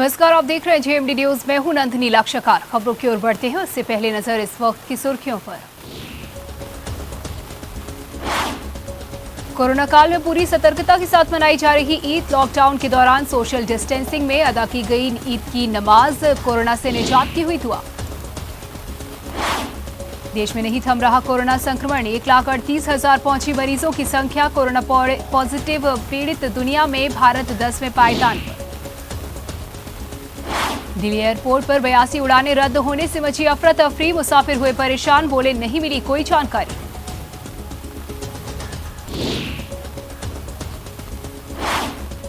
नमस्कार, आप देख रहे हैं जेएमडी न्यूज। मैं हूं नंदिनी लाक्षाकार। खबरों की ओर बढ़ते हैं उससे पहले नजर इस वक्त की सुर्खियों पर। कोरोना काल में पूरी सतर्कता के साथ मनाई जा रही ईद। लॉकडाउन के दौरान सोशल डिस्टेंसिंग में अदा की गई ईद की नमाज। कोरोना से निजात की हुई दुआ। देश में नहीं थम रहा कोरोना संक्रमण। 1,38,000 पहुंची मरीजों की संख्या। कोरोना पॉजिटिव पीड़ित दुनिया में भारत 10वें पायदान पर। दिल्ली एयरपोर्ट पर 82 उड़ानें रद्द होने से मची अफरा तफरी। मुसाफिर हुए परेशान, बोले नहीं मिली कोई जानकारी।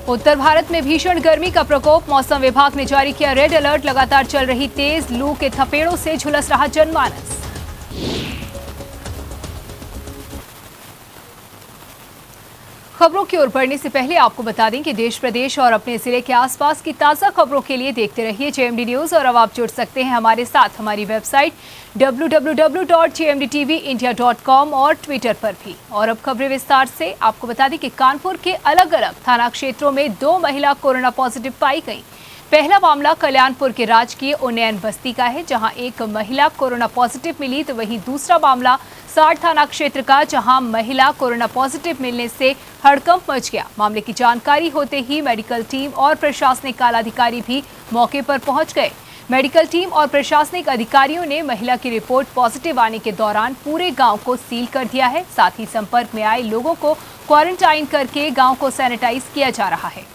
उत्तर भारत में भीषण गर्मी का प्रकोप। मौसम विभाग ने जारी किया रेड अलर्ट। लगातार चल रही तेज लू के थपेड़ों से झुलस रहा जनमानस। खबरों की ओर बढ़ने से पहले आपको बता दें कि देश प्रदेश और अपने जिले के आसपास की ताज़ा खबरों के लिए देखते रहिए जेएमडी न्यूज़। और अब आप जुड़ सकते हैं हमारे साथ हमारी वेबसाइट www.gmdtvindia.com और ट्विटर पर भी। और अब खबरें विस्तार से। आपको बता दें कि कानपुर के अलग अलग थाना क्षेत्रों में 2 महिला कोरोना पॉजिटिव पाई गई। पहला मामला कल्याणपुर के राजकीय उन्नयन बस्ती का है, जहां एक महिला कोरोना पॉजिटिव मिली, तो वहीं दूसरा मामला 60 थाना क्षेत्र का, जहां महिला कोरोना पॉजिटिव मिलने से हड़कंप मच गया। मामले की जानकारी होते ही मेडिकल टीम और प्रशासनिक अधिकारी भी मौके पर पहुंच गए। मेडिकल टीम और प्रशासनिक अधिकारियों ने महिला की रिपोर्ट पॉजिटिव आने के दौरान पूरे गांव को सील कर दिया है। साथ ही संपर्क में आए लोगों को क्वारंटाइन करके गांव को सैनिटाइज किया जा रहा है।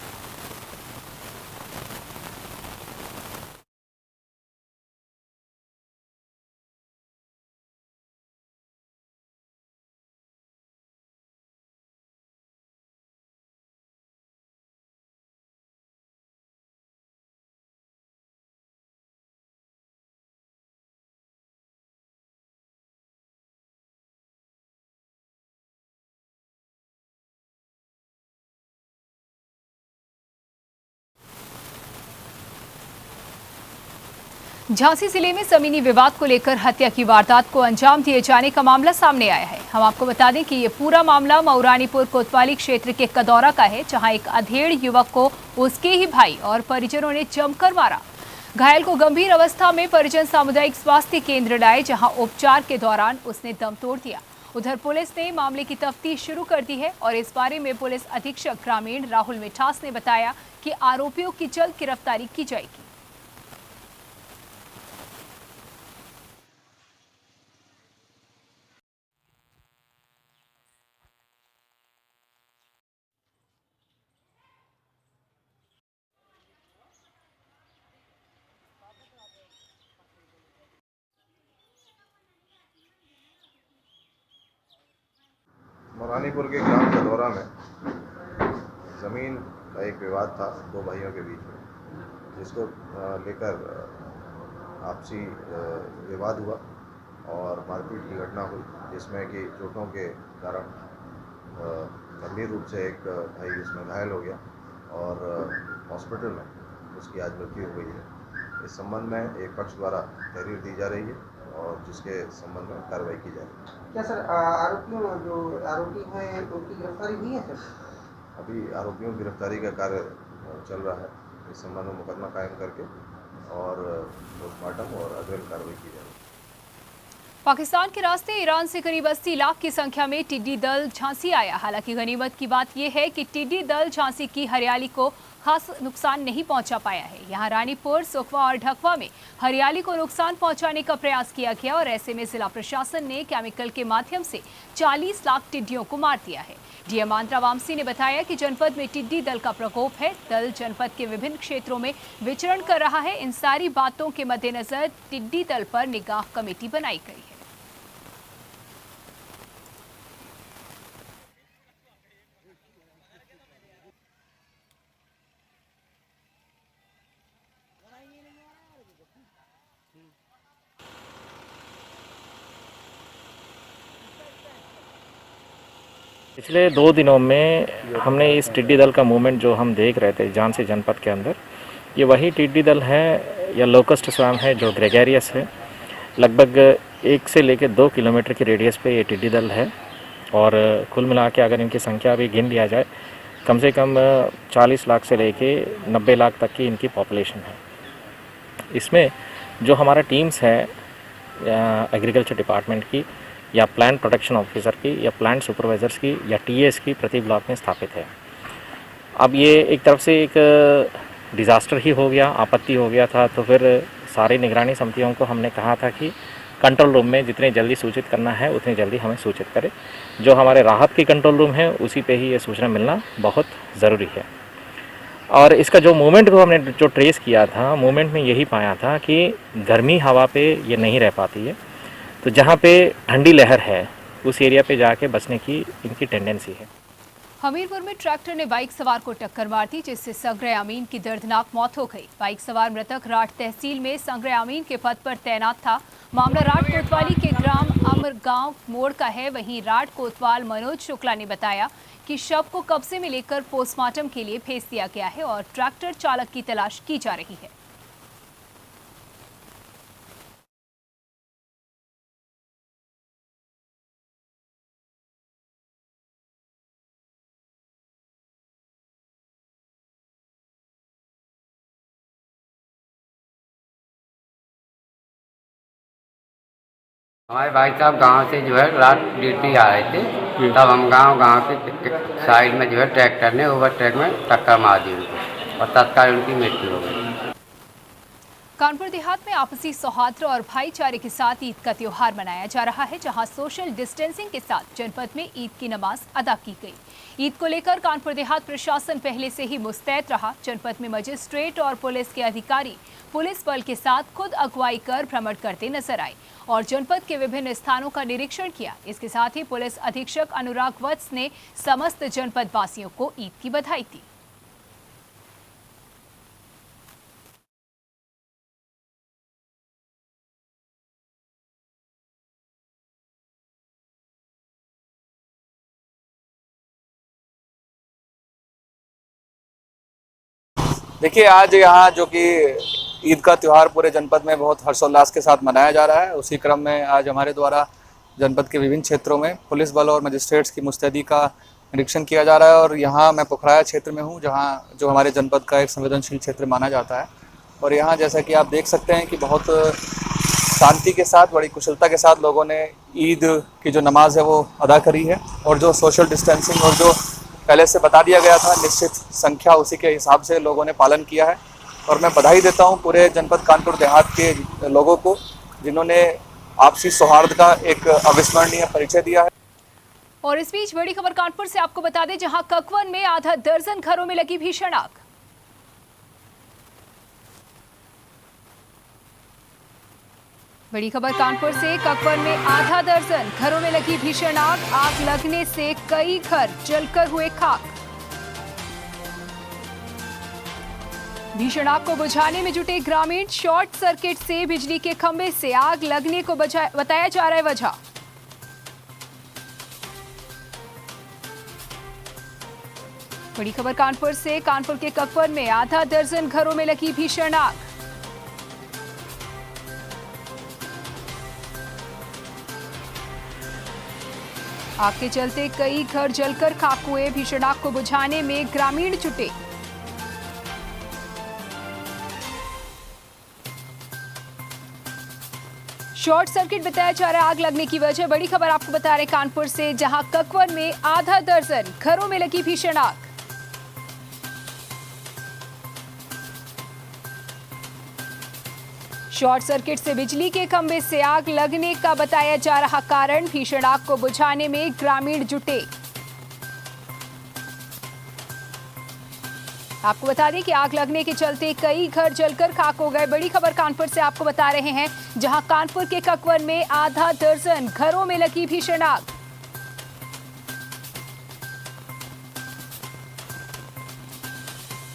झांसी जिले में जमीनी विवाद को लेकर हत्या की वारदात को अंजाम दिए जाने का मामला सामने आया है। हम आपको बता दें कि ये पूरा मामला मऊरानीपुर कोतवाली क्षेत्र के कदौरा का है, जहां एक अधेड़ युवक को उसके ही भाई और परिजनों ने जमकर मारा। घायल को गंभीर अवस्था में परिजन सामुदायिक स्वास्थ्य केंद्र लाए, जहां उपचार के दौरान उसने दम तोड़ दिया। उधर पुलिस ने मामले की तफ्तीश शुरू कर दी है और इस बारे में पुलिस अधीक्षक ग्रामीण राहुल मिठास ने बताया कि आरोपियों की जल्द गिरफ्तारी की जाएगी। मऊरानीपुर के ग्राम कदौरा में ज़मीन का एक विवाद था 2 भाइयों के बीच में, जिसको लेकर आपसी विवाद हुआ और मारपीट की घटना हुई, जिसमें कि चोटों के कारण गंभीर रूप से एक भाई इसमें घायल हो गया और हॉस्पिटल में उसकी आज मृत्यु हुई है। इस संबंध में एक पक्ष द्वारा तहरीर दी जा रही है और जिसके संबंध में कार्रवाई की जा रही है। क्या सर आरोपी हैं उनकी गिरफ्तारी हुई है सर? अभी आरोपियों की गिरफ्तारी का कार्य चल रहा है। इस संबंध में मुकदमा कायम करके और पोस्टमार्टम और अग्रिम कार्रवाई की जा रही है। पाकिस्तान के रास्ते ईरान से करीब 80 लाख की संख्या में टिड्डी दल झांसी आया। हालांकि गनीमत की बात यह है कि टिड्डी दल झांसी की हरियाली को खास नुकसान नहीं पहुंचा पाया है। यहां रानीपुर, सुखवा और ढकवा में हरियाली को नुकसान पहुंचाने का प्रयास किया गया और ऐसे में जिला प्रशासन ने केमिकल के माध्यम से 40 लाख टिड्डियों को मार दिया है। डीएम आंद्रा वामसी ने बताया कि जनपद में टिड्डी दल का प्रकोप है। दल जनपद के विभिन्न क्षेत्रों में विचरण कर रहा है। इन सारी बातों के मद्देनजर टिड्डी दल पर निगाह कमेटी बनाई गई है। पिछले 2 दिनों में हमने इस टिड्डी दल का मूवमेंट जो हम देख रहे थे झांसी जनपद के अंदर, ये वही टिड्डी दल है या लोकस्ट स्वाम है जो ग्रेगेरियस है। लगभग 1 से लेकर 2 किलोमीटर की रेडियस पे ये टिड्डी दल है और कुल मिला के अगर इनकी संख्या भी गिन लिया जाए कम से कम 40 लाख से लेके 90 लाख तक की इनकी पॉपुलेशन है। इसमें जो हमारा टीम्स है एग्रीकल्चर डिपार्टमेंट की या प्लांट प्रोटेक्शन ऑफिसर की या प्लांट सुपरवाइजर्स की या टीएस की प्रति ब्लॉक में स्थापित है। अब ये एक तरफ से एक डिज़ास्टर ही हो गया, आपत्ति हो गया था, तो फिर सारी निगरानी समितियों को हमने कहा था कि कंट्रोल रूम में जितने जल्दी सूचित करना है उतनी जल्दी हमें सूचित करें। जो हमारे राहत की कंट्रोल रूम है उसी पे ही ये सूचना मिलना बहुत ज़रूरी है। और इसका जो मूवमेंट को हमने जो ट्रेस किया था, मूवमेंट में यही पाया था कि गर्मी हवा पे ये नहीं रह पाती है, तो जहाँ पे ठंडी लहर है उस एरिया पे जाके बसने की इनकी टेंडेंसी है। हमीरपुर में ट्रैक्टर ने बाइक सवार को टक्कर मार दी, जिससे संग्रह अमीन की दर्दनाक मौत हो गई। बाइक सवार मृतक राठ तहसील में संग्रह अमीन के पद पर तैनात था। मामला राठ कोतवाली के ग्राम अमरगांव मोड़ का है। वहीं राठ कोतवाल मनोज शुक्ला ने बताया कि शव को कब्जे में लेकर पोस्टमार्टम के लिए भेज दिया गया है और ट्रैक्टर चालक की तलाश की जा रही है। हमारे भाई साहब गांव से जो है रात ड्यूटी आ रहे थे, तब हम गांव के साइड में जो है ट्रैक्टर ने ओवरटेक में टक्कर मार दी उनको और तत्काल उनकी मृत्यु हो गई। कानपुर देहात में आपसी सौहार्द और भाईचारे के साथ ईद का त्योहार मनाया जा रहा है, जहां सोशल डिस्टेंसिंग के साथ जनपद में ईद की नमाज अदा की गई। ईद को लेकर कानपुर देहात प्रशासन पहले से ही मुस्तैद रहा। जनपद में मजिस्ट्रेट और पुलिस के अधिकारी पुलिस बल के साथ खुद अगुवाई कर भ्रमण करते नजर आए और जनपद के विभिन्न स्थानों का निरीक्षण किया। इसके साथ ही पुलिस अधीक्षक अनुराग वत्स ने समस्त जनपद वासियों को ईद की बधाई दी। देखिए, आज यहाँ जो कि ईद का त्यौहार पूरे जनपद में बहुत हर्षोल्लास के साथ मनाया जा रहा है, उसी क्रम में आज हमारे द्वारा जनपद के विभिन्न क्षेत्रों में पुलिस बल और मजिस्ट्रेट्स की मुस्तैदी का निरीक्षण किया जा रहा है। और यहाँ मैं पोखराया क्षेत्र में हूँ, जहाँ जो हमारे जनपद का एक संवेदनशील क्षेत्र माना जाता है। और यहाँ जैसा कि आप देख सकते हैं कि बहुत शांति के साथ, बड़ी कुशलता के साथ लोगों ने ईद की जो नमाज है वो अदा करी है। और जो सोशल डिस्टेंसिंग और जो पहले से बता दिया गया था निश्चित संख्या, उसी के हिसाब से लोगों ने पालन किया है। और मैं बधाई देता हूं पूरे जनपद कानपुर देहात के लोगों को, जिन्होंने आपसी सौहार्द का एक अविस्मरणीय परिचय दिया है। और इस बीच बड़ी खबर कानपुर से आपको बता दें, जहां ककवन में आधा दर्जन घरों में लगी भीषण आग। बड़ी खबर कानपुर से, ककवन में आधा दर्जन घरों में लगी भीषण आग। आग लगने से कई घर जलकर हुए खाक। भीषण आग को बुझाने में जुटे ग्रामीण। शॉर्ट सर्किट से बिजली के खंभे से आग लगने को बताया जा रहा है वजह। बड़ी खबर कानपुर से, कानपुर के ककवन में आधा दर्जन घरों में लगी भीषण आग। आग के चलते कई घर जलकर खाक हुए। भीषण आग को बुझाने में ग्रामीण जुटे। शॉर्ट सर्किट बताया जा रहा है आग लगने की वजह। बड़ी खबर आपको बता रहे कानपुर से, जहां ककवन में आधा दर्जन घरों में लगी भीषण आग। शॉर्ट सर्किट से बिजली के खंभे से आग लगने का बताया जा रहा कारण। भीषण आग को बुझाने में ग्रामीण जुटे। आपको बता दें कि आग लगने के चलते कई घर जलकर खाक हो गए। बड़ी खबर कानपुर से आपको बता रहे हैं, जहां कानपुर के ककवन में आधा दर्जन घरों में लगी भीषण आग।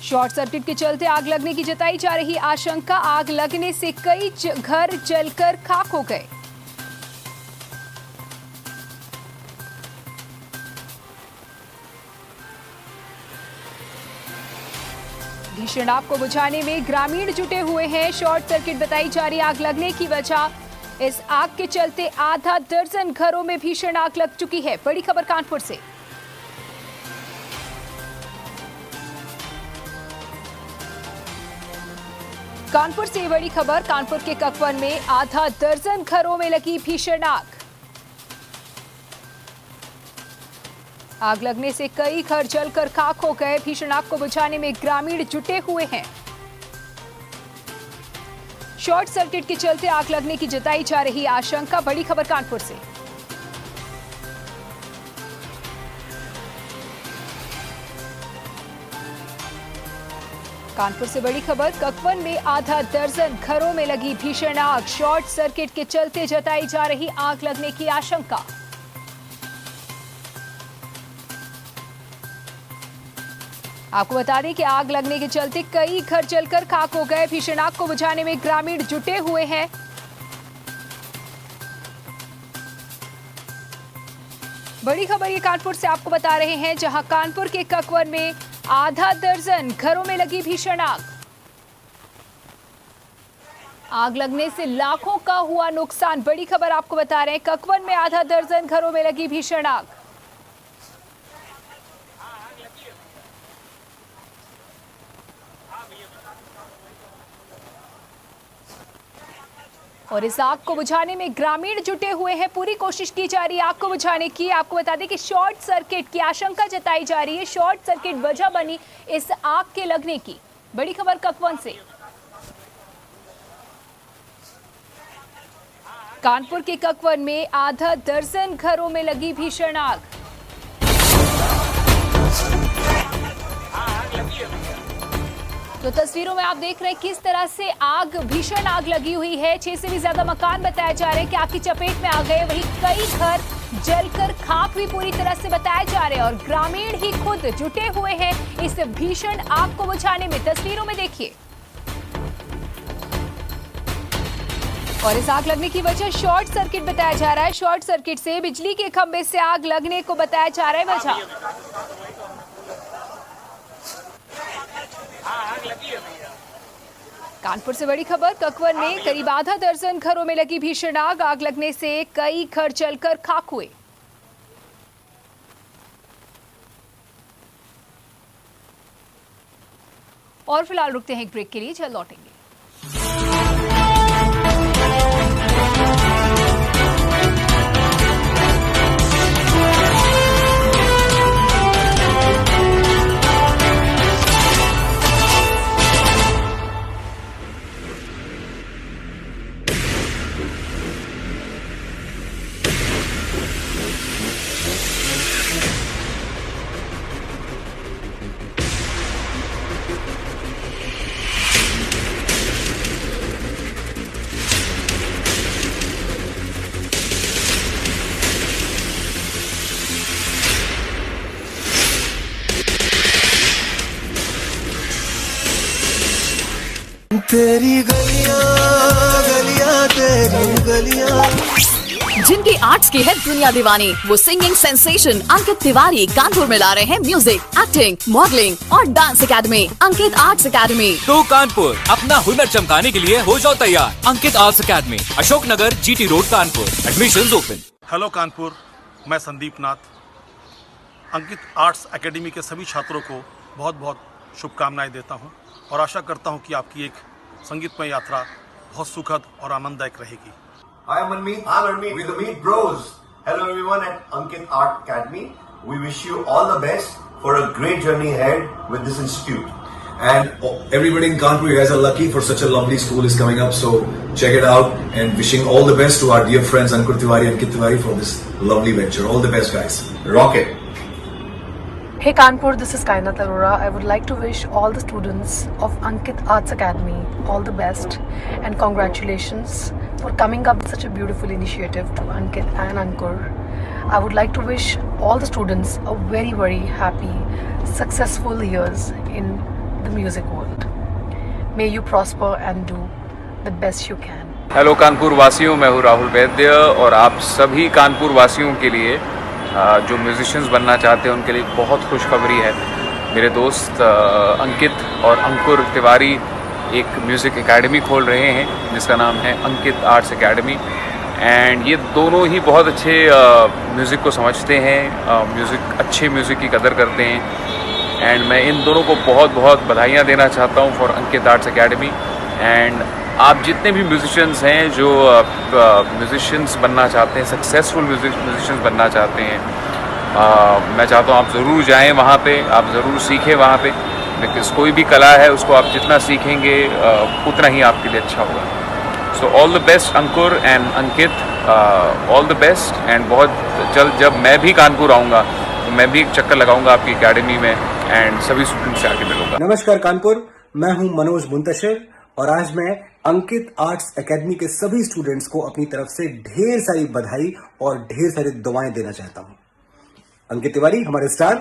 शॉर्ट सर्किट के चलते आग लगने की जताई जा रही आशंका। आग लगने से कई घर जलकर खाक हो गए। भीषण आग को बुझाने में ग्रामीण जुटे हुए हैं। शॉर्ट सर्किट बताई जा रही आग लगने की वजह। इस आग के चलते आधा दर्जन घरों में भीषण आग लग चुकी है। बड़ी खबर कानपुर से। कानपुर से बड़ी खबर। कानपुर के ककवन में आधा दर्जन घरों में लगी भीषण आग। आग लगने से कई घर जलकर खाक हो गए। भीषण आग को बुझाने में ग्रामीण जुटे हुए हैं। शॉर्ट सर्किट के चलते आग लगने की जताई जा रही आशंका। बड़ी खबर कानपुर से। कानपुर से बड़ी खबर। ककवन में आधा दर्जन घरों में लगी भीषण आग। शॉर्ट सर्किट के चलते जताई जा रही आग लगने की आशंका। आपको बता दें कि आग लगने के चलते कई घर जलकर खाक हो गए। भीषण आग को बुझाने में ग्रामीण जुटे हुए हैं। बड़ी खबर ये कानपुर से आपको बता रहे हैं, जहां कानपुर के ककवन में आधा दर्जन घरों में लगी भीषण आग। आग लगने से लाखों का हुआ नुकसान। बड़ी खबर आपको बता रहे हैं, ककवन में आधा दर्जन घरों में लगी भीषण आग। और इस आग को बुझाने में ग्रामीण जुटे हुए हैं। पूरी कोशिश की जा रही है आग को बुझाने की। आपको बता दें कि शॉर्ट सर्किट की आशंका जताई जा रही है। शॉर्ट सर्किट वजह बनी इस आग के लगने की। बड़ी खबर ककवन से। कानपुर के ककवन में आधा दर्जन घरों में लगी भीषण आग। तो तस्वीरों में आप देख रहे हैं किस तरह से आग, भीषण आग लगी हुई है। 6 से भी ज्यादा मकान बताए जा रहे हैं कि आग की चपेट में आ गए। वहीं कई घर जलकर खाक भी पूरी तरह से बताए जा रहे हैं और ग्रामीण ही खुद जुटे हुए हैं इस भीषण आग को बुझाने में। तस्वीरों में देखिए। और इस आग लगने की वजह शॉर्ट सर्किट बताया जा रहा है। शॉर्ट सर्किट से बिजली के खंभे से आग लगने को बताया जा रहा है वजह। कानपुर से बड़ी खबर। ककवन में करीब आधा दर्जन घरों में लगी भीषण आग। आग लगने से कई घर जलकर खाक हुए। और फिलहाल रुकते हैं एक ब्रेक के लिए, जल्द लौटेंगे। तेरी गलियां गलियां तेरी गलियां। जिनकी आर्ट्स की है दुनिया दीवानी, वो सिंगिंग सेंसेशन अंकित तिवारी कानपुर में ला रहे हैं म्यूजिक, एक्टिंग, मॉडलिंग और डांस एकेडमी, अंकित आर्ट्स एकेडमी। तो कानपुर अपना हुनर चमकाने के लिए हो जाओ तैयार। अंकित arts academy, Ashok Nagar, GT road, Kanpur. Admissions open. Hello Kanpur, मैं संदीप नाथ। अंकित आर्ट्स एकेडमी के सभी छात्रों को बहुत बहुत शुभकामनाएं देता हूं और आशा करता हूं कि आपकी एक संगीतमय यात्रा बहुत सुखद और आनंददायक रहेगी। Hi, I'm Manmeet. I'm Manmeet. We're the Meet Bros. Hello everyone at Ankit Art Academy. We wish you all the best for a great journey ahead with this institute. And everybody in Kanpur, you guys are lucky for such a lovely school is coming up. So check it out and wishing all the best to our dear friends Ankur Tiwari and Ankit Tiwari for this lovely venture. All the best, guys. Rock it. Hey Kanpur, this is Kainat Arora. I would like to wish all the students of Ankit Arts Academy all the best and congratulations for coming up with such a beautiful initiative to Ankit and Ankur. I would like to wish all the students a very, very happy, successful years in the music world. May you prosper and do the best you can. Hello Kanpur वासियों, मैं हूँ राहुल वैद्य और आप सभी कानपुर वासियों के लिए जो म्यूजिशियंस बनना चाहते हैं उनके लिए बहुत खुशखबरी है। मेरे दोस्त अंकित और अंकुर तिवारी एक म्यूज़िक एकेडमी खोल रहे हैं जिसका नाम है अंकित आर्ट्स एकेडमी। एंड ये दोनों ही बहुत अच्छे म्यूज़िक को समझते हैं, अच्छे म्यूज़िक की कदर करते हैं। एंड मैं इन दोनों को बहुत बहुत बधाइयाँ देना चाहता हूँ for Ankit arts academy. And आप जितने भी म्यूजिशियंस हैं जो म्यूजिशियंस बनना चाहते हैं, सक्सेसफुल म्यूजिशियंस बनना चाहते हैं, मैं चाहता हूँ आप ज़रूर जाएं वहाँ पे, आप ज़रूर सीखें वहाँ पे। बिकॉज कोई भी कला है उसको आप जितना सीखेंगे उतना ही आपके लिए अच्छा होगा। So all the best Ankur and Ankit, all the best. And बहुत जल्द जब मैं भी कानपुर आऊँगा तो मैं भी एक चक्कर लगाऊंगा आपकी एकेडमी में एंड सभी स्टूडेंट्स से आके मिलूंगा। नमस्कार कानपुर, मैं हूं मनोज मुंतशिर और आज मैं अंकित आर्ट्स एकेडमी के सभी स्टूडेंट्स को अपनी तरफ से ढेर सारी बधाई और ढेर सारी दुआएं देना चाहता हूं। अंकित तिवारी हमारे स्टार,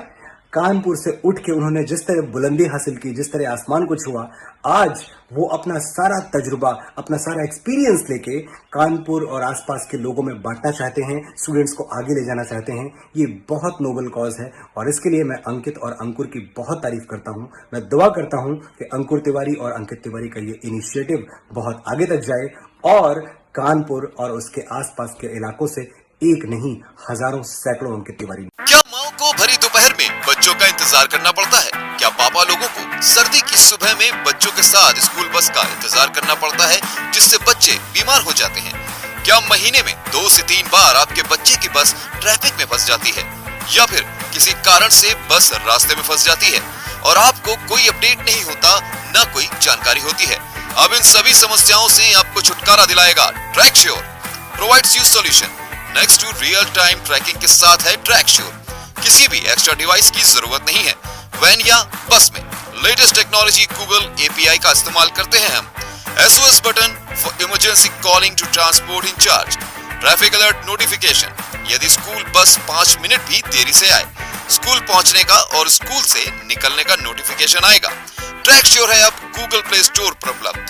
कानपुर से उठ के उन्होंने जिस तरह बुलंदी हासिल की, जिस तरह आसमान को छुआ, आज वो अपना सारा तजुर्बा, अपना सारा एक्सपीरियंस लेके कानपुर और आसपास के लोगों में बांटना चाहते हैं, स्टूडेंट्स को आगे ले जाना चाहते हैं। ये बहुत नोबल कॉज है और इसके लिए मैं अंकित और अंकुर की बहुत तारीफ करता हूं। मैं दुआ करता हूं कि अंकुर तिवारी और अंकित तिवारी का ये इनिशिएटिव बहुत आगे तक जाए और कानपुर और उसके आसपास के इलाकों से एक नहीं हजारों सैकड़ों अंकित तिवारी। क्या माओ को भरी दोपहर में बच्चों का इंतजार करना पड़ता है? क्या पापा लोगों को सर्दी की सुबह में बच्चों के साथ स्कूल बस का इंतजार करना पड़ता है जिससे बच्चे बीमार हो जाते हैं? क्या महीने में 2 से 3 बार आपके बच्चे की बस ट्रैफिक में फंस जाती है या फिर किसी कारण से बस रास्ते में फंस जाती है और आपको कोई अपडेट नहीं होता, न कोई जानकारी होती है? अब इन सभी समस्याओं से आपको छुटकारा दिलाएगा Tracksure, provides you solution. Next to real time tracking के साथ है ट्रैकश्योर। किसी भी एक्स्ट्रा डिवाइस की जरूरत नहीं है। वैन या बस में लेटेस्ट टेक्नोलॉजी गूगल API का इस्तेमाल करते हैं हम। SOS button for emergency calling to transport incharge, traffic alert notification यदि स्कूल बस 5 मिनट भी देरी से आए, स्कूल पहुंचने का और स्कूल से निकलने का नोटिफिकेशन आएगा। ट्रैकश्योर है अब गूगल प्ले स्टोर पर उपलब्ध।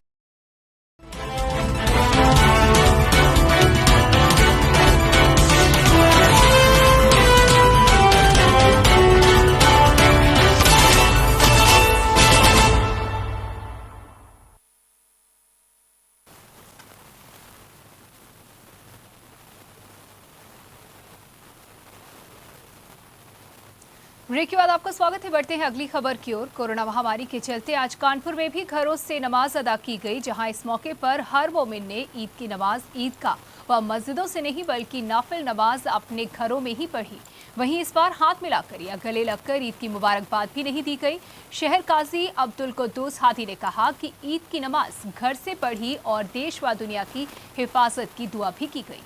ब्रेक के बाद आपका स्वागत है। बढ़ते हैं अगली खबर की ओर। कोरोना महामारी के चलते आज कानपुर में भी घरों से नमाज अदा की गई, जहां इस मौके पर हर मोमिन ने ईद की नमाज ईदगाह व मस्जिदों से नहीं बल्कि नाफिल नमाज अपने घरों में ही पढ़ी। वहीं इस बार हाथ मिलाकर या गले लगकर ईद की मुबारकबाद भी नहीं दी गई। शहर काजी अब्दुल कुद्दूस हादी ने कहा कि ईद की नमाज घर से पढ़ी और देश व दुनिया की हिफाजत की दुआ भी की गई।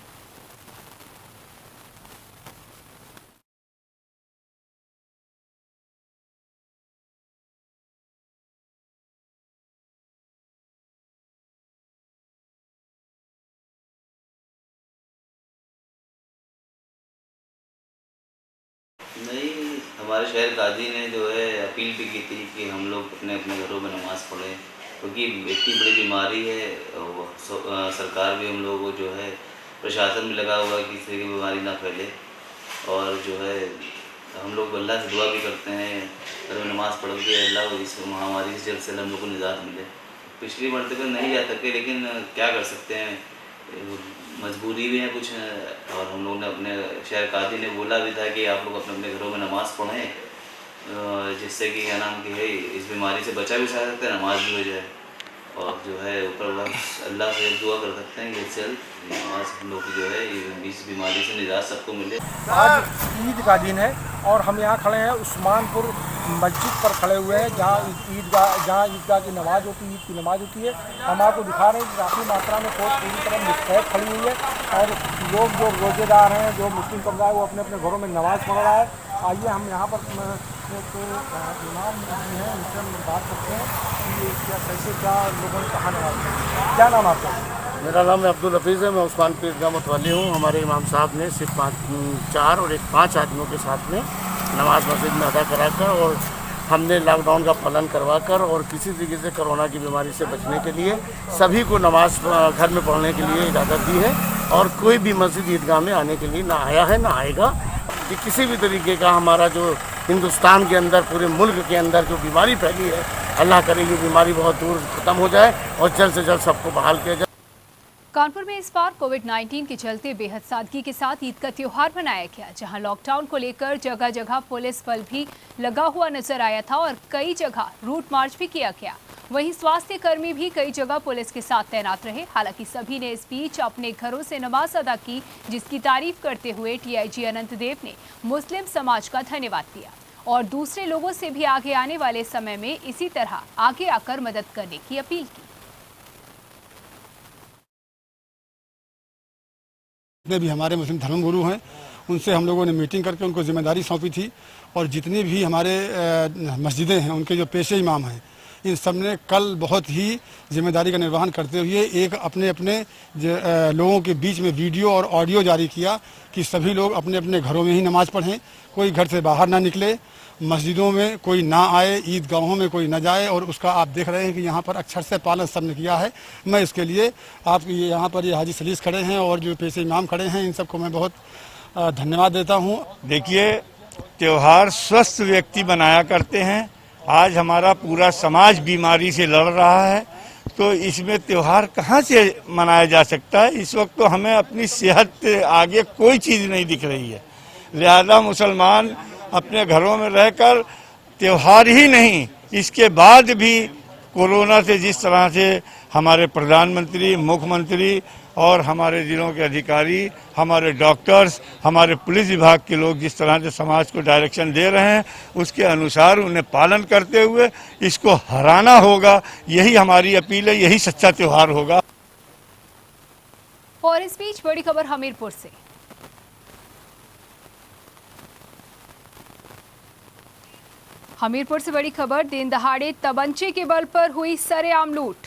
नहीं, हमारे शहर काजी ने जो है अपील भी की थी कि हम लोग अपने अपने घरों में नमाज़ पढ़ें, क्योंकि इतनी बड़ी बीमारी है। सरकार भी हम लोगों को जो है, प्रशासन भी लगा हुआ है कि किसी की बीमारी ना फैले, और जो है हम लोग अल्लाह से दुआ भी करते हैं घर में नमाज़ पढ़ के अल्लाह इस महामारी से जल्द से हम लोग को निजात मिले। पिछली मरतबे नहीं जा सके, लेकिन क्या कर सकते हैं, मजबूरी भी है कुछ, और हम लोग ने अपने शहर काजी ने बोला भी था कि आप लोग अपने अपने घरों में नमाज़ पढ़ें, जिससे कि क्या नाम की है इस बीमारी से बचा भी सकते हैं, नमाज भी हो जाए, और जो है ऊपर अल्लाह से दुआ कर सकते हैं कि जल्द नमाज हम लोग जो है इस बीमारी से निजात सबको मिले। आज ईद का दिन है और हम यहाँ खड़े हैं उस्मानपुर मस्जिद पर खड़े हुए हैं, जहाँ ईदगाह की नमाज़ होती है, ईद की नमाज़ होती है। हम आपको दिखा रहे हैं कि काफ़ी मात्रा में फौज पूरी तरह मुस्तैद खड़ी हुई है और लोग जो रोजेदार हैं, जो मुस्लिम समुदाय, वो अपने अपने घरों में नमाज़ पढ़ रहा है। आइए हम यहाँ पर इमाम हैं, उनसे हम बात करते हैं कि कैसे क्या लोगों ने कहा नमाज। क्या नाम आपका? मेरा नाम अब्दुल हफीज़ है, मैं उस्मानपुर ईदगाह मतवाली हूँ। हमारे इमाम साहब ने सिर्फ 4 और 5 आदमियों के साथ में नमाज मस्जिद में अदा कराकर, और हमने लॉकडाउन का पालन करवाकर और किसी तरीके से कोरोना की बीमारी से बचने के लिए सभी को नमाज घर में पढ़ने के लिए इजाज़त दी है, और कोई भी मस्जिद ईदगाह में आने के लिए ना आया है ना आएगा। कि किसी भी तरीके का हमारा जो हिंदुस्तान के अंदर, पूरे मुल्क के अंदर जो बीमारी फैली है, अल्लाह करे ये बीमारी बहुत दूर ख़त्म हो जाए और जल्द से जल्द सबको बहाल किया जाए। कानपुर में इस बार कोविड-19 के चलते बेहद सादगी के साथ ईद का त्योहार मनाया गया, जहां लॉकडाउन को लेकर जगह जगह पुलिस बल भी लगा हुआ नजर आया था और कई जगह रूट मार्च भी किया गया। वहीं स्वास्थ्य कर्मी भी कई जगह पुलिस के साथ तैनात रहे। हालांकि सभी ने इस बीच अपने घरों से नमाज अदा की, जिसकी तारीफ करते हुए टीआईजी अनंत देव ने मुस्लिम समाज का धन्यवाद किया और दूसरे लोगों से भी आगे आने वाले समय में इसी तरह आगे आकर मदद करने की अपील की। जितने भी हमारे मुस्लिम धर्मगुरु हैं उनसे हम लोगों ने मीटिंग करके उनको जिम्मेदारी सौंपी थी और जितनी भी हमारे मस्जिदें हैं उनके जो पेशे इमाम हैं इन सब ने कल बहुत ही जिम्मेदारी का निर्वहन करते हुए एक अपने अपने लोगों के बीच में वीडियो और ऑडियो जारी किया कि सभी लोग अपने अपने घरों में ही नमाज पढ़ें, कोई घर से बाहर ना निकले, मस्जिदों में कोई ना आए, ईदगाहों में कोई ना जाए। और उसका आप देख रहे हैं कि यहाँ पर अक्षर से पालन सबने किया है। मैं इसके लिए आप यहाँ पर ये हाजी सलीस खड़े हैं और जो पेशे इमाम खड़े हैं इन सबको मैं बहुत धन्यवाद देता हूँ। देखिए, त्योहार स्वस्थ व्यक्ति बनाया करते हैं। आज हमारा पूरा समाज बीमारी से लड़ रहा है, तो इसमें त्योहार कहाँ से मनाया जा सकता है। इस वक्त तो हमें अपनी सेहत आगे कोई चीज़ नहीं दिख रही है। लिहाजा मुसलमान अपने घरों में रहकर त्योहार ही नहीं, इसके बाद भी कोरोना से जिस तरह से हमारे प्रधानमंत्री, मुख्यमंत्री और हमारे जिलों के अधिकारी, हमारे डॉक्टर्स, हमारे पुलिस विभाग के लोग जिस तरह से समाज को डायरेक्शन दे रहे हैं उसके अनुसार उन्हें पालन करते हुए इसको हराना होगा। यही हमारी अपील है, यही सच्चा त्योहार होगा। और इस बीच बड़ी खबर हमीरपुर से। हमीरपुर से बड़ी खबर, दिन दहाड़े तमंचे के बल पर हुई सरेआम लूट।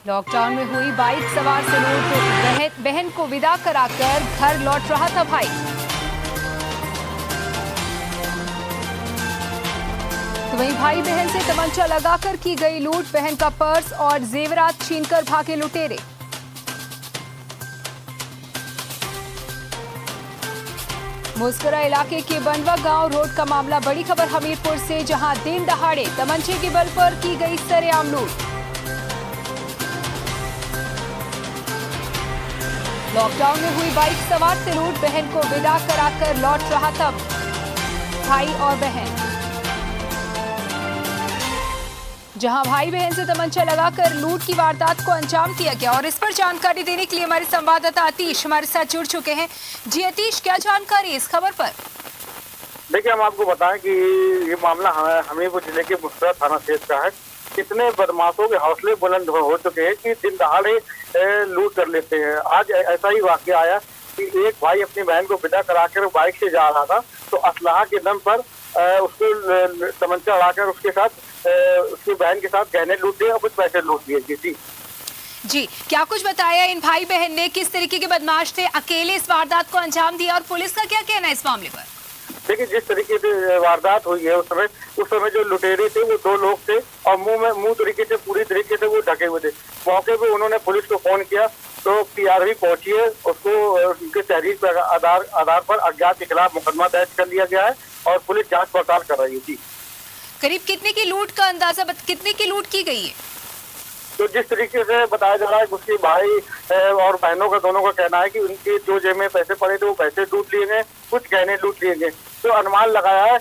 लॉकडाउन में हुई बाइक सवार से लूट, बहन को विदा कराकर घर लौट रहा था भाई। तो वहीं भाई बहन से तमंचा लगाकर की गई लूट, बहन का पर्स और जेवरात छीनकर भागे लुटेरे। मुस्करा इलाके के बनवा गांव रोड का मामला, बड़ी खबर हमीरपुर से, जहां दिन दहाड़े तमंचे के बल पर की गई सरेआम लूट। लॉकडाउन में हुई बाइक सवार से लूट, बहन को विदा कराकर लौट रहा था भाई और बहन। जहां भाई बहन से तमंचा लगाकर लूट की वारदात को अंजाम दिया गया। और इस पर जानकारी देने के लिए हमारे संवाददाता अतीश हमारे साथ जुड़ चुके हैं। जी अतीश, क्या जानकारी इस खबर पर? देखिए, हम आपको बताएं कि ये मामला हमीरपुर जिले के मुस्करा थाना क्षेत्र का है। कितने बदमाशों के हौसले बुलंद हो चुके हैं कि दिन दहाड़े लूट कर लेते हैं। आज ऐसा ही वाकया आया कि एक भाई अपनी बहन को विदा कराकर बाइक से जा रहा था, तो असलाह के दम पर उसको तमंचा उड़ाकर उसके साथ उसकी बहन के साथ गहने लूट लिए और कुछ पैसे लूट लिए। जी, क्या कुछ बताया इन भाई बहन ने? किस तरीके के बदमाश थे, अकेले इस वारदात को अंजाम दिया और पुलिस का क्या कहना है इस मामले पर? देखिए, जिस तरीके से वारदात हुई है उस समय जो लुटेरे थे वो 2 लोग थे और मुंह तरीके से पूरी तरीके से वो ढके हुए थे। मौके पे उन्होंने पुलिस को फोन किया तो पीआरवी पहुंची है, उसको उनके तहरीर पर आधार पर अज्ञात के खिलाफ मुकदमा दर्ज कर लिया गया है और पुलिस जांच पड़ताल कर रही है। जी, करीब कितने की लूट का अंदाजा, कितने की लूट की गई है? तो जिस तरीके से बताया जा रहा है, उसके भाई और बहनों का दोनों का कहना है कि उनके जो जेब में पैसे पड़े थे वो पैसे लूट लिए गए, कुछ गहने लूट लिए गए। तो अनुमान लगाया है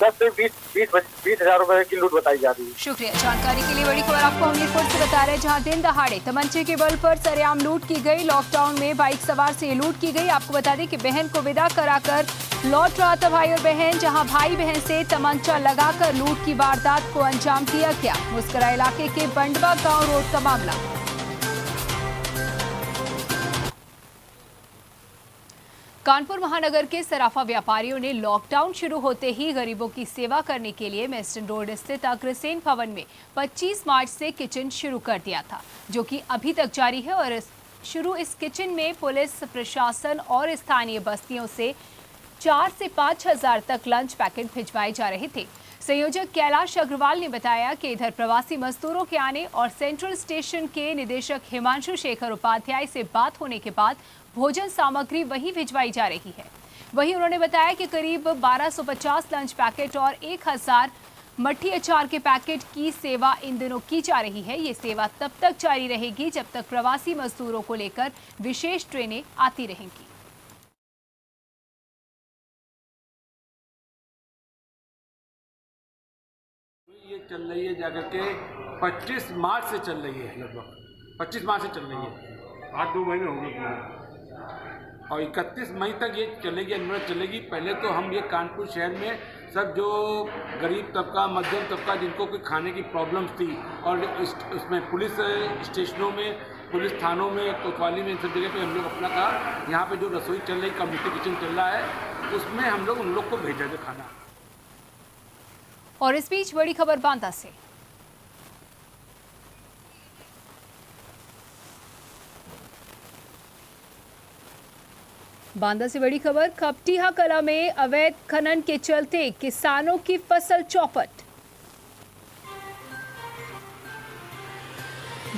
10 से 20 हजार रुपए की लूट बताई जा रही है। शुक्रिया जानकारी के लिए। बड़ी खबर आपको हमीरपुर से बता रहे हैं, जहां दिन दहाड़े तमंचे के बल पर सरेआम लूट की गई। लॉकडाउन में बाइक सवार से ये लूट की गई। आपको बता दें कि बहन को विदा कराकर लौट रहा था भाई और बहन, जहां भाई बहन से तमंचा लगाकर लूट की वारदात को अंजाम दिया गया। मुस्करा इलाके के बंडवा गांव रोड का मामला। कानपुर महानगर के सराफा व्यापारियों ने लॉकडाउन शुरू होते ही गरीबों की सेवा करने के लिए मेस्टन रोड स्थित अग्रसेन भवन में 25 मार्च से किचन शुरू कर दिया था, जो कि अभी तक जारी है। और इस किचन में पुलिस प्रशासन और स्थानीय बस्तियों से 4 से 5 हजार तक लंच पैकेट भिजवाए जा रहे थे। संयोजक कैलाश अग्रवाल ने बताया कि इधर प्रवासी मजदूरों के आने और सेंट्रल स्टेशन के निदेशक हिमांशु शेखर उपाध्याय से बात होने के बाद भोजन सामग्री वहीं भिजवाई जा रही है। वहीं उन्होंने बताया कि करीब 1250 लंच पैकेट और 1000 मट्ठी अचार के पैकेट की सेवा इन दिनों की जा रही है। ये सेवा तब तक जारी रहेगी जब तक प्रवासी मजदूरों को लेकर विशेष ट्रेनें आती रहेंगी। चल रही है जाकर के 25 मार्च से चल रही है, लगभग 25 मार्च से चल रही है। 8-2 महीने हो गए और 31 मई तक ये चलेगी, अनवरत चलेगी। पहले तो हम ये कानपुर शहर में सब जो गरीब तबका, मध्यम तबका, जिनको कोई खाने की प्रॉब्लम्स थी, और उसमें पुलिस स्टेशनों में, पुलिस थानों में, कोतवाली में, इन सब जगह पे हम लोग अपना का यहाँ पे जो रसोई चल रही, कम्युनिटी किचन चल रहा है, उसमें हम लोग उन लोग को भेजा थे खाना। और इस बीच बड़ी खबर बांदा से। बांदा से बड़ी खबर, खपटिया कला में अवैध खनन के चलते किसानों की फसल चौपट।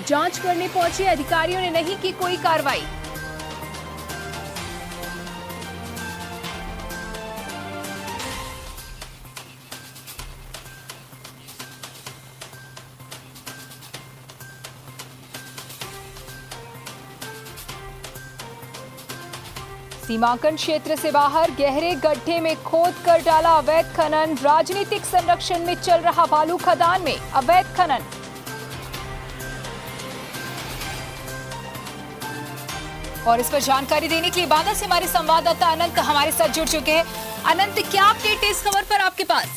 जांच करने पहुंचे अधिकारियों ने नहीं की कोई कार्रवाई। सीमांकन क्षेत्र से बाहर गहरे गड्ढे में खोद कर डाला अवैध खनन। राजनीतिक संरक्षण में चल रहा बालू खदान में अवैध खनन। और इस पर जानकारी देने के लिए बांदा से हमारे संवाददाता अनंत हमारे साथ जुड़ चुके हैं। अनंत, क्या अपडेट है इस खबर पर आपके पास?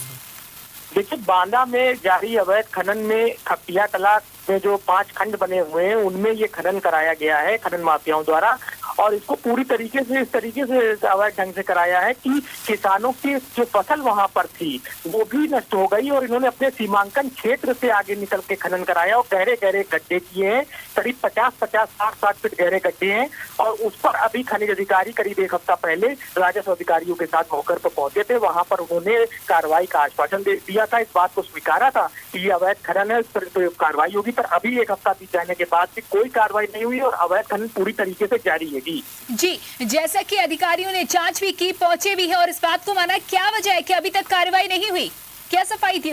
देखिए, बांदा में जारी अवैध खनन में खपटिया कला में जो 5 खंड बने हुए हैं उनमें ये खनन कराया गया है खनन माफियाओं द्वारा, और इसको पूरी तरीके से इस तरीके से अवैध ढंग से कराया है कि किसानों की जो फसल वहां पर थी वो भी नष्ट हो गई, और इन्होंने अपने सीमांकन क्षेत्र से आगे निकल के खनन कराया और गहरे गहरे गड्ढे किए हैं। करीब 50-50, 60-60 फीट गहरे गड्ढे हैं, और उस पर अभी खनिज अधिकारी करीब 1 हफ्ता पहले राजस्व अधिकारियों के साथ मौके पर पहुंचे थे। वहां पर उन्होंने कार्रवाई का आश्वासन दे दिया था, इस बात को स्वीकारा था कि ये अवैध खनन है, इस पर तो कार्रवाई होगी। पर अभी 1 हफ्ता बीत जाने के बाद भी कोई कार्रवाई नहीं हुई और अवैध खनन पूरी तरीके से जारी है। जी, जैसा कि अधिकारियों ने जांच भी की, पहुंचे भी है और इस बात को माना, क्या वजह है कि अभी तक कार्रवाई नहीं हुई? क्या सफाई थी?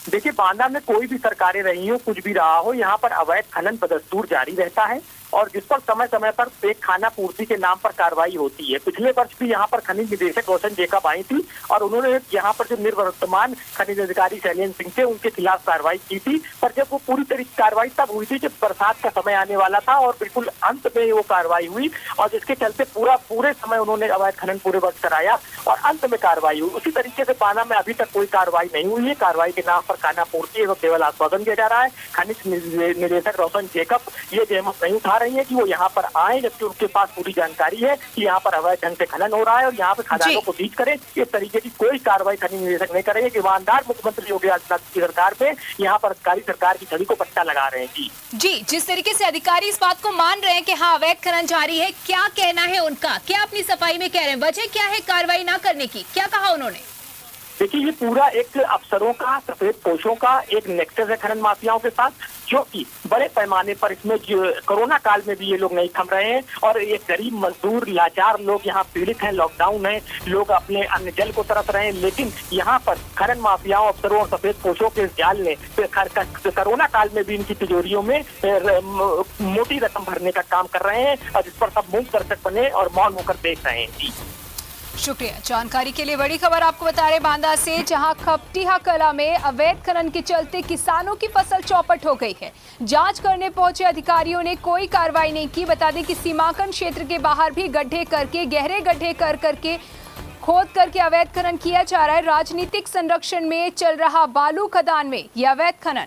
देखिए, बांदा में कोई भी सरकारें रही हो, कुछ भी रहा हो, यहाँ पर अवैध खनन बदस्तूर जारी रहता है, और जिस पर समय समय पर एक खाना पूर्ति के नाम पर कार्रवाई होती है। पिछले वर्ष भी यहाँ पर खनिज निदेशक रोशन जेकब आई थी और उन्होंने यहाँ पर जो निर्वर्तमान खनिज अधिकारी शैलेंद्र सिंह थे उनके खिलाफ कार्रवाई की थी। पर जब वो पूरी तरीके कार्रवाई तब हुई थी जब बरसात का समय आने वाला था, और बिल्कुल अंत में वो कार्रवाई हुई, और जिसके चलते पूरे समय उन्होंने अवैध खनन पूरे वर्ष कराया और अंत में कार्रवाई हुई। उसी तरीके से बांदा में अभी तक कोई कार्रवाई नहीं हुई है। कार्रवाई के नाम पर खाना पूर्ति एवं केवल आश्वासन दिया जा रहा है। खनिज निदेशक रोशन जेकब ये जहमत नहीं उठा रही है कि वो यहाँ पर आए, जबकि उनके पास पूरी जानकारी है कि यहाँ पर अवैध ढंग से खनन हो रहा है और यहाँ पे खदानों को सीज करें। इस तरीके की कोई कार्रवाई खनिज निदेशक नहीं करेंगे कि ईमानदार मुख्यमंत्री योगी आदित्यनाथ की सरकार पे यहाँ पर अधिकारी सरकार की छवि को पट्टा लगा रहे हैं। जी, जिस तरीके से अधिकारी इस बात को मान रहे हैं कि हाँ अवैध खनन जारी है, क्या कहना है उनका? क्या अपनी सफाई में कह रहे हैं? वजह क्या है कार्रवाई ना करने की? क्या कहा उन्होंने? देखिए, ये पूरा एक अफसरों का, सफेद पोशों का एक नेक्सस है खनन माफियाओं के साथ, जो कि बड़े पैमाने पर इसमें कोरोना काल में भी ये लोग नहीं थम रहे हैं, और ये गरीब मजदूर, लाचार लोग यहाँ पीड़ित हैं, लॉकडाउन है, लोग अपने अन्न जल को तरस रहे हैं, लेकिन यहाँ पर खनन माफियाओं, अफसरों और सफेद पोशों के जाल ने कोरोना काल में भी इनकी तिजोरियों में मोटी रकम भरने का काम कर रहे हैं, और जिस पर सब मूक दर्शक बने और मौन होकर देख रहे हैं। जी, शुक्रिया जानकारी के लिए। बड़ी खबर आपको बता रहे बांदा से, जहां खपटिया कला में अवैध खनन के चलते किसानों की फसल चौपट हो गई है। जांच करने पहुंचे अधिकारियों ने कोई कार्रवाई नहीं की। बता दें कि सीमांकन क्षेत्र के बाहर भी गड्ढे करके, गहरे गड्ढे करके खोद करके अवैध खनन किया जा रहा है। राजनीतिक संरक्षण में चल रहा बालू खदान में यह अवैध खनन।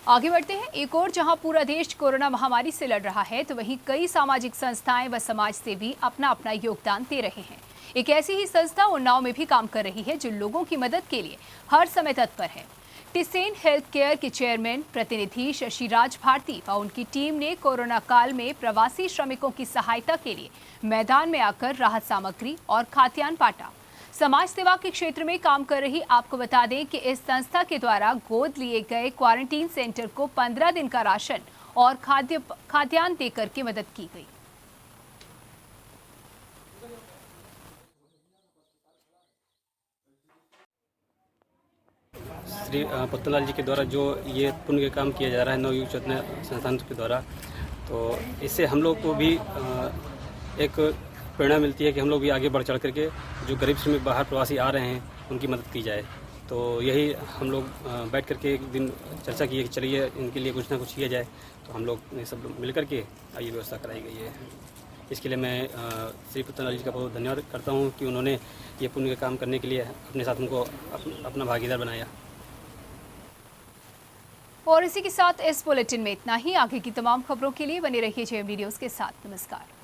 आगे बढ़ते हैं। एक और जहां पूरा देश कोरोना महामारी से लड़ रहा है, तो वहीं कई सामाजिक संस्थाएं व समाज सेवी अपना अपना योगदान दे रहे हैं। एक ऐसी ही संस्था उन्नाव में भी काम कर रही है, जो लोगों की मदद के लिए हर समय तत्पर है। टिसेन हेल्थ केयर के चेयरमैन प्रतिनिधि शशिराज भारती व उनकी टीम ने कोरोना काल में प्रवासी श्रमिकों की सहायता के लिए मैदान में आकर राहत सामग्री और खाद्यान्न बांटा। समाज सेवा के क्षेत्र में काम कर रही आपको बता दें कि इस संस्था के द्वारा गोद लिए गए क्वारंटीन सेंटर को 15 दिन का राशन और खाद्यान्न देकर के मदद की गई। श्री पत्तनलाल जी के द्वारा जो ये पुण्य काम किया जा रहा है नवयुग चेतना संस्थान के द्वारा, तो इससे हम लोग को भी एक प्रेरणा मिलती है कि हम लोग भी आगे बढ़ चढ़ करके जो गरीब श्रमिक बाहर प्रवासी आ रहे हैं उनकी मदद की जाए। तो यही हम लोग बैठ करके एक दिन चर्चा किए कि चलिए इनके लिए कुछ ना कुछ किया जाए। तो हम लोग सब लोग मिल करके ये व्यवस्था कराई गई है। इसके लिए मैं श्री पुत्रलाल जी का बहुत धन्यवाद करता हूँ कि उन्होंने ये पुण्य का काम करने के लिए अपने साथ उनको अपना भागीदार बनाया। और इसी के साथ इस बुलेटिन में इतना ही। आगे की तमाम खबरों के लिए बने रहिए JMD न्यूज़ के साथ। नमस्कार।